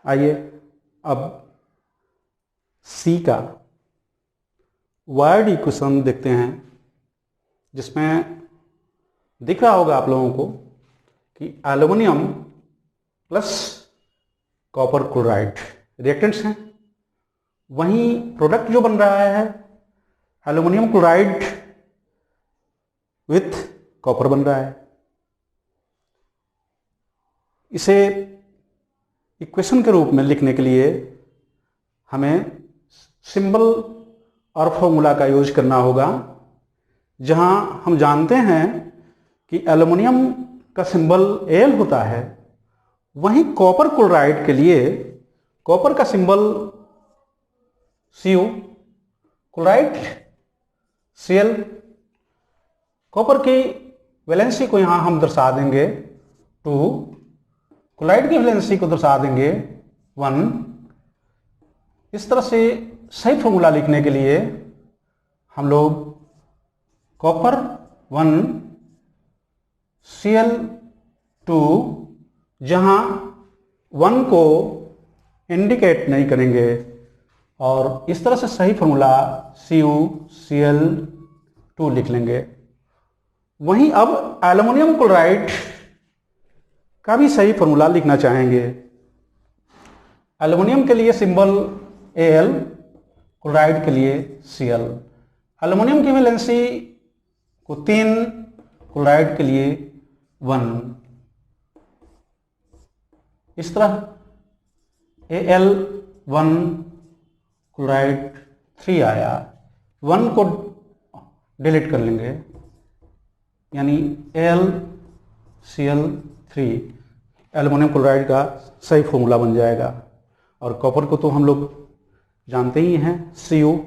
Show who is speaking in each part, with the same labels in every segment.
Speaker 1: आइए अब सी का वायर्ड इक्वेशन देखते हैं, जिसमें दिख रहा होगा आप लोगों को कि aluminium plus copper chloride reactants हैं। वहीं प्रोडक्ट जो बन रहा है एल्युमिनियम क्लोराइड विथ कॉपर बन रहा है। इसे इक्वेशन के रूप में लिखने के लिए हमें सिंबल और फॉर्मूला का यूज करना होगा, जहां हम जानते हैं कि एल्युमिनियम का सिंबल Al होता है, वहीं कॉपर क्लोराइड के लिए कॉपर का symbol Cu, chloride Cl। Copper की वैलेंसी को यहां हम दर्शा देंगे 2, क्लोराइड की वैलेंसी को दर्शा देंगे 1। इस तरह से सही फॉर्मूला लिखने के लिए हम लोग कॉपर 1 Cl2, जहां 1 को इंडिकेट नहीं करेंगे, और इस तरह से सही फॉर्मूला CuCl2 लिख लेंगे। वहीं अब एल्युमिनियम क्लोराइड का भी सही फॉर्मूला लिखना चाहेंगे। एल्युमिनियम के लिए सिंबल Al, क्लोराइड के लिए Cl। एल्युमिनियम की वैलेंसी को 3, क्लोराइड के लिए 1। इस तरह Al1 क्लोराइड 3 आया, 1 को डिलीट कर लेंगे, यानी AlCl3 एल्युमिनियम क्लोराइड का सही फॉर्मूला बन जाएगा। और कॉपर को तो हम लोग जानते ही हैं Cu।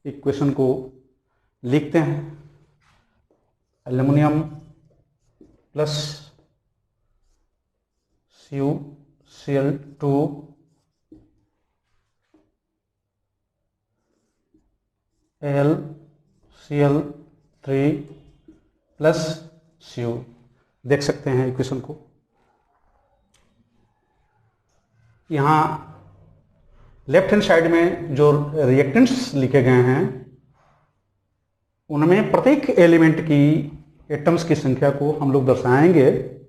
Speaker 1: इक्वेशन को लिखते हैं, aluminium plus CuCl2 AlCl3 plus Cu। देख सकते हैं इक्वेशन को। यहाँ लेफ्ट हैंड साइड में जो रिएक्टेंट्स लिखे गए हैं, उनमें प्रत्येक एलिमेंट की एटम्स की संख्या को हम लोग दर्शाएंगे।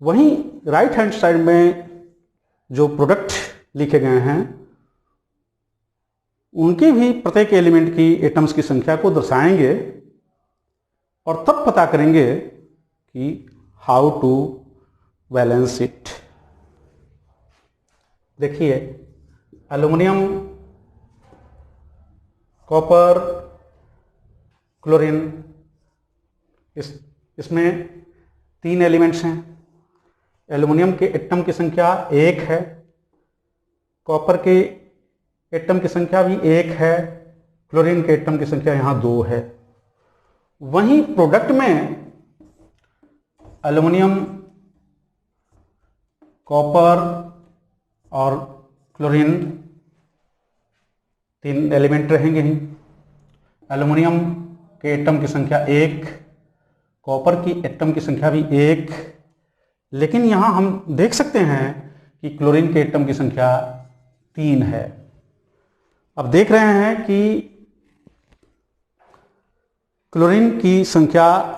Speaker 1: वहीं राइट हैंड साइड में जो प्रोडक्ट लिखे गए हैं, उनकी भी प्रत्येक एलिमेंट की एटम्स की संख्या को दर्शाएंगे, और तब पता करेंगे कि हाउ टू बैलेंस इट। देखिए, एल्युमिनियम, कॉपर, क्लोरीन, इसमें 3 एलिमेंट्स हैं। एल्युमिनियम के एटम की संख्या 1 है, कॉपर के एटम की संख्या भी 1 है, क्लोरीन के एटम की संख्या यहाँ 2 है। वहीं प्रोडक्ट में एल्युमिनियम, कॉपर और क्लोरीन 3 एलिमेंट रहेंगे ही। एल्युमिनियम के एटम की संख्या 1, कॉपर की एटम की संख्या भी 1, लेकिन यहाँ हम देख सकते हैं कि क्लोरीन के एटम की संख्या 3 है। अब देख रहे हैं कि क्लोरीन की संख्या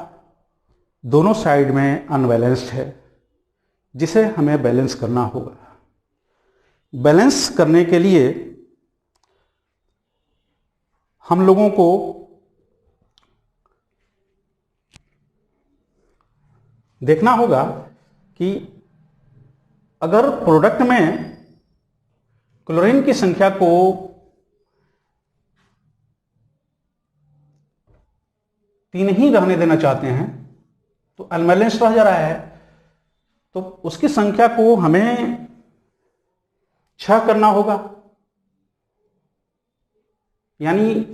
Speaker 1: दोनों साइड में अनबैलेंस्ड है, जिसे हमें बैलेंस करना होगा। बैलेंस करने के लिए हम लोगों को देखना होगा कि अगर प्रोडक्ट में क्लोरीन की संख्या को 3 ही रहने देना चाहते हैं, तो अनबैलेंस्ड रह जा रहा है, तो उसकी संख्या को हमें 6 करना होगा। यानी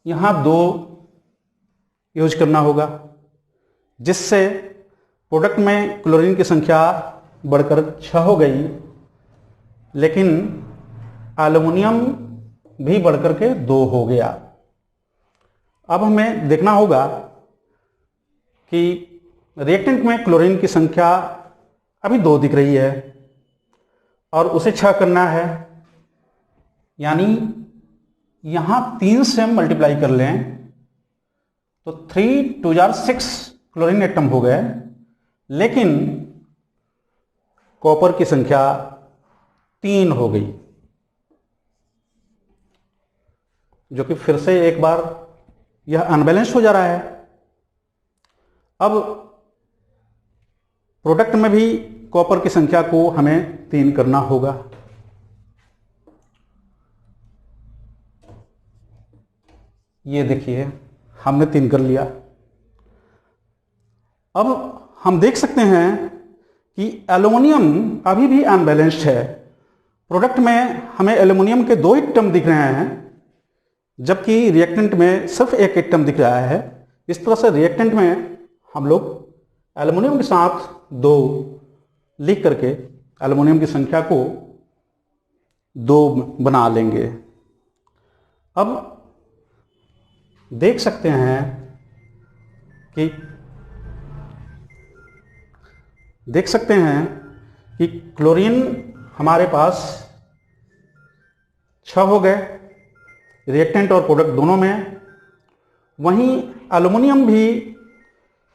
Speaker 1: यहां 2 यूज करना होगा, जिससे प्रोडक्ट में क्लोरीन की संख्या बढ़कर 6 हो गई, लेकिन एल्युमिनियम भी बढ़कर के 2 हो गया। अब हमें देखना होगा कि रिएक्टेंट में क्लोरीन की संख्या अभी 2 दिख रही है और उसे 6 करना है, यानी यहां 3 से हम मल्टीप्लाई कर लें तो 3 2 6 क्लोरीन एटम हो गए, लेकिन कॉपर की संख्या 3 हो गई, जो कि फिर से एक बार यह अनबैलेंस हो जा रहा है। अब प्रोडक्ट में भी कॉपर की संख्या को हमें 3 करना होगा। ये देखिए हमने 3 कर लिया। अब हम देख सकते हैं कि एल्युमिनियम अभी भी अनबैलेंस्ड है। प्रोडक्ट में हमें एल्युमिनियम के 2 एटम दिख रहे हैं, जबकि रिएक्टेंट में सिर्फ 1 एटम दिख रहा है। इस तरह से रिएक्टेंट में हम लोग एल्युमिनियम के साथ 2 लिख करके एल्युमिनियम की संख्या को 2 बना लेंगे। अब देख सकते हैं कि क्लोरीन हमारे पास 6 हो गए रिएक्टेंट और प्रोडक्ट दोनों में। वहीं एल्युमिनियम भी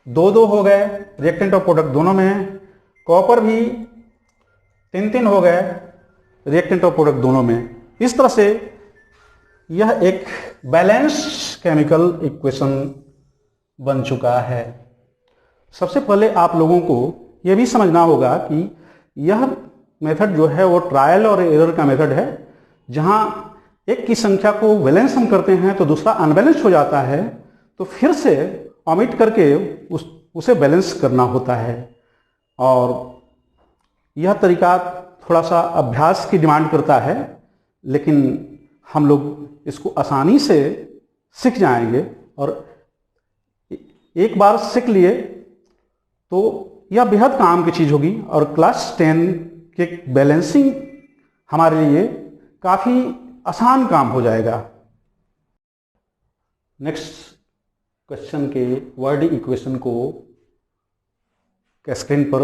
Speaker 1: 2 हो गए रिएक्टेंट और प्रोडक्ट दोनों में। कॉपर भी 3 हो गए रिएक्टेंट और प्रोडक्ट दोनों में। इस तरह से यह एक बैलेंस्ड केमिकल इक्वेशन बन चुका है। सबसे पहले आप लोगों को यह भी समझना होगा कि यह मेथड जो है वो ट्रायल और एरर का मेथड है, जहां एक की संख्या को बैलेंस हम करते हैं तो दूसरा अनबैलेंस हो जाता है, तो फिर से ऑमिट करके उसे बैलेंस करना होता है। और यह तरीका थोड़ा सा अभ्यास की डिमांड करता है, लेकिन हम लोग इसको आसानी से सीख जाएंगे। और एक बार सीख लिए तो यह बेहद काम की चीज़ होगी और क्लास 10 के बैलेंसिंग हमारे लिए काफ़ी आसान काम हो जाएगा। नेक्स्ट क्वेश्चन के वर्ड इक्वेशन को स्क्रीन पर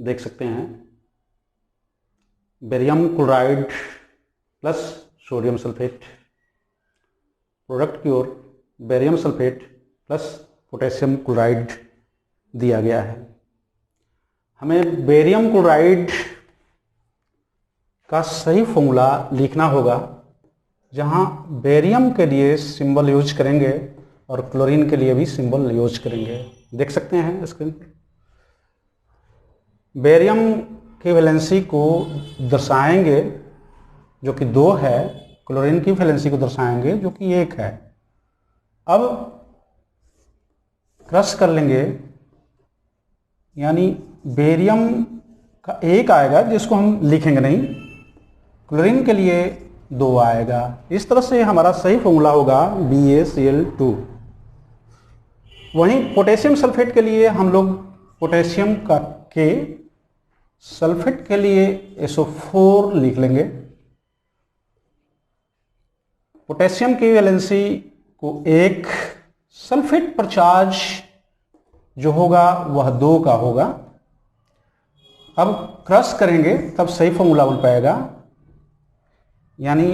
Speaker 1: देख सकते हैं। Barium chloride plus sodium sulphate, product की ओर barium sulphate plus potassium chloride दिया गया है। हमें बेरियम क्लोराइड का सही फॉर्मूला लिखना होगा, जहां बेरियम के लिए सिंबल यूज करेंगे और क्लोरीन के लिए भी सिंबल यूज करेंगे। देख सकते हैं स्क्रीन पर। बेरियम की वैलेंसी को दर्शाएंगे जो कि 2 है, क्लोरीन की वैलेंसी को दर्शाएंगे जो कि 1 है। अब क्रश कर लेंगे, यानी बेरियम का 1 आएगा जिसको हम लिखेंगे नहीं, क्लोरीन के लिए 2 आएगा। इस तरह से हमारा सही फॉर्मूला होगा BaCl2। वहीं पोटेशियम सल्फेट के लिए हम लोग पोटेशियम का के सल्फेट के लिए SO4 लिख लेंगे। पोटेशियम की वैलेंसी को 1, सल्फेट पर चार्ज जो होगा वह 2 का होगा। अब क्रश करेंगे तब सही फॉर्मूला बन पाएगा, यानी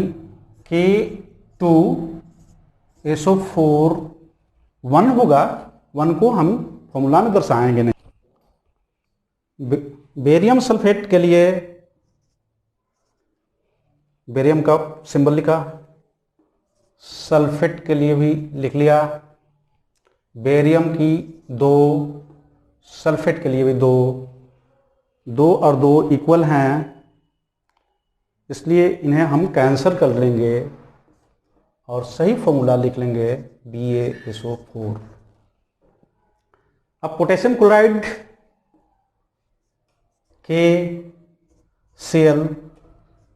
Speaker 1: K2SO4 1 होगा। 1 को हम फॉर्मूला में दर्शाएंगे नहीं। बेरियम सल्फेट के लिए बेरियम का सिंबल लिखा, सल्फेट के लिए भी लिख लिया। बेरियम की 2, सल्फेट के लिए भी 2, 2 और 2 इक्वल हैं, इसलिए इन्हें हम कैंसिल कर लेंगे और सही फॉर्मूला लिख लेंगे BaSO4। अब पोटेशियम क्लोराइड KCl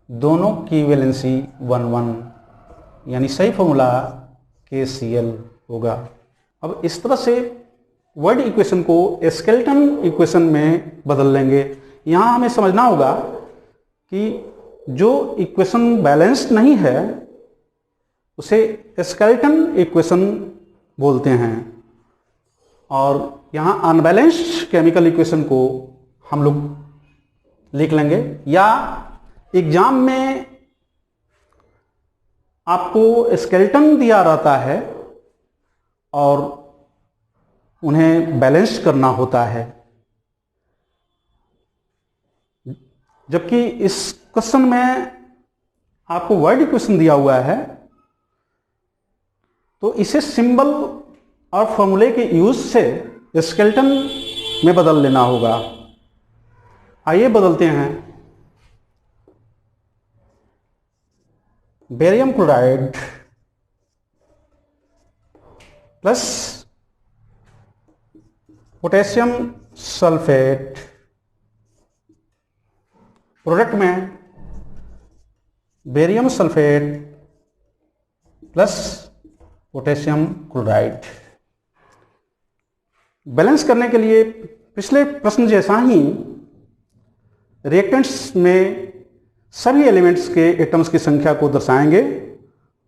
Speaker 1: दोनों की वैलेंसी 1 1, यानी सही फॉर्मूला KCl होगा। अब इस तरह से वर्ड इक्वेशन को स्केलेटन इक्वेशन में बदल लेंगे। यहाँ हमें समझना होगा कि जो इक्वेशन बैलेंस्ड नहीं है उसे स्केलेटन इक्वेशन बोलते हैं, और यहाँ अनबैलेंस्ड केमिकल इक्वेशन को हम लोग लिख लेंगे, या एग्जाम में आपको स्केलेटन दिया रहता है और उन्हें बैलेंस करना होता है, जबकि इस क्वेश्चन में आपको वर्ड इक्वेशन दिया हुआ है, तो इसे सिंबल और फॉर्मूले के यूज से स्केलेटन में बदल लेना होगा। आइए बदलते हैं। Barium chloride plus potassium sulphate, product में barium sulphate plus potassium chloride. Balance करने के लिए पिछले प्रश्न जैसा ही रिएक्टेंट्स में सभी एलिमेंट्स के एटम्स की संख्या को दर्शाएंगे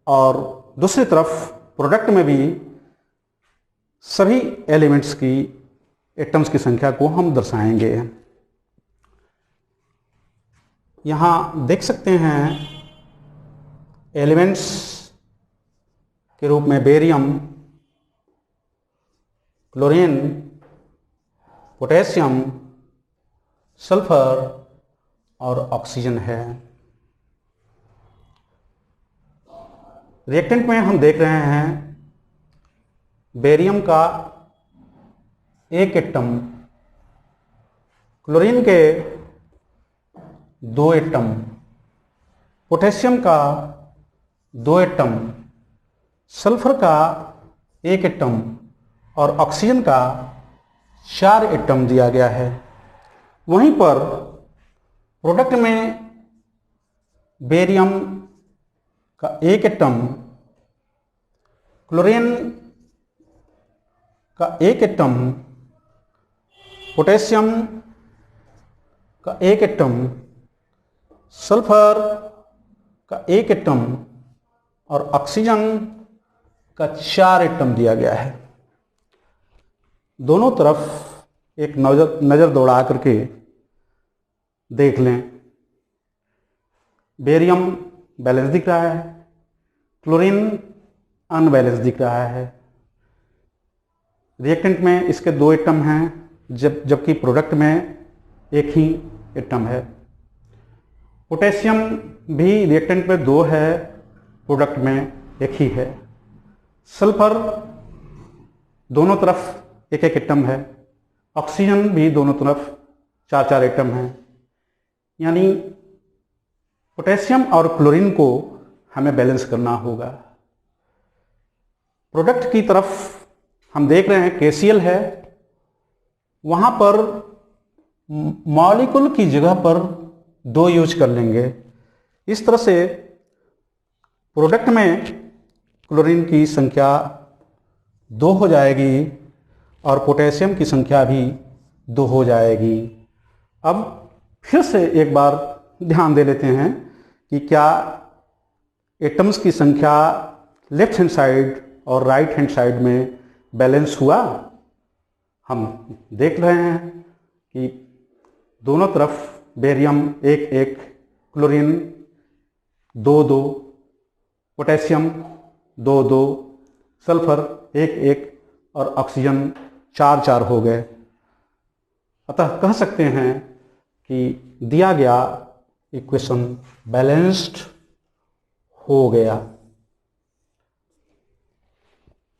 Speaker 1: और दूसरी तरफ प्रोडक्ट में भी सभी एलिमेंट्स की एटम्स की संख्या को हम दर्शाएंगे। यहाँ देख सकते हैं एलिमेंट्स के रूप में बेरियम, क्लोरीन, पोटेशियम, सल्फर और ऑक्सीजन है। रिएक्टेंट में हम देख रहे हैं बेरियम का एक एटम, क्लोरीन के 2 एटम, पोटेशियम का 2 एटम, सल्फर का 1 एटम और ऑक्सीजन का 4 एटम दिया गया है। वहीं पर प्रोडक्ट में बेरियम का 1 एटम, क्लोरीन का 1 एटम, पोटेशियम का 1 एटम, सल्फर का 1 एटम और ऑक्सीजन का 4 एटम दिया गया है। दोनों तरफ एक नज़र दौड़ा करके देख लें। बेरियम बैलेंस दिख रहा है, क्लोरीन अनबैलेंस दिख रहा है। रिएक्टेंट में इसके 2 एटम हैं, जबकि प्रोडक्ट में एक ही एटम है। पोटेशियम भी रिएक्टेंट में 2 है, प्रोडक्ट में एक ही है। सल्फर दोनों तरफ एक एक एटम है। ऑक्सीजन भी दोनों तरफ 4-4 एटम है। यानी पोटेशियम और क्लोरीन को हमें बैलेंस करना होगा। प्रोडक्ट की तरफ हम देख रहे हैं KCl है, वहाँ पर मॉलिक्यूल की जगह पर 2 यूज कर लेंगे। इस तरह से प्रोडक्ट में क्लोरीन की संख्या 2 हो जाएगी और पोटेशियम की संख्या भी 2 हो जाएगी। अब फिर से एक बार ध्यान दे लेते हैं कि क्या एटम्स की संख्या लेफ्ट हैंड साइड और राइट हैंड साइड में बैलेंस हुआ। हम देख रहे हैं कि दोनों तरफ बेरियम 1-1, क्लोरीन 2-2, पोटेशियम 2-2, सल्फर 1-1 और ऑक्सीजन 4-4 हो गए। अतः कह सकते हैं कि दिया गया इक्वेशन बैलेंस्ड हो गया।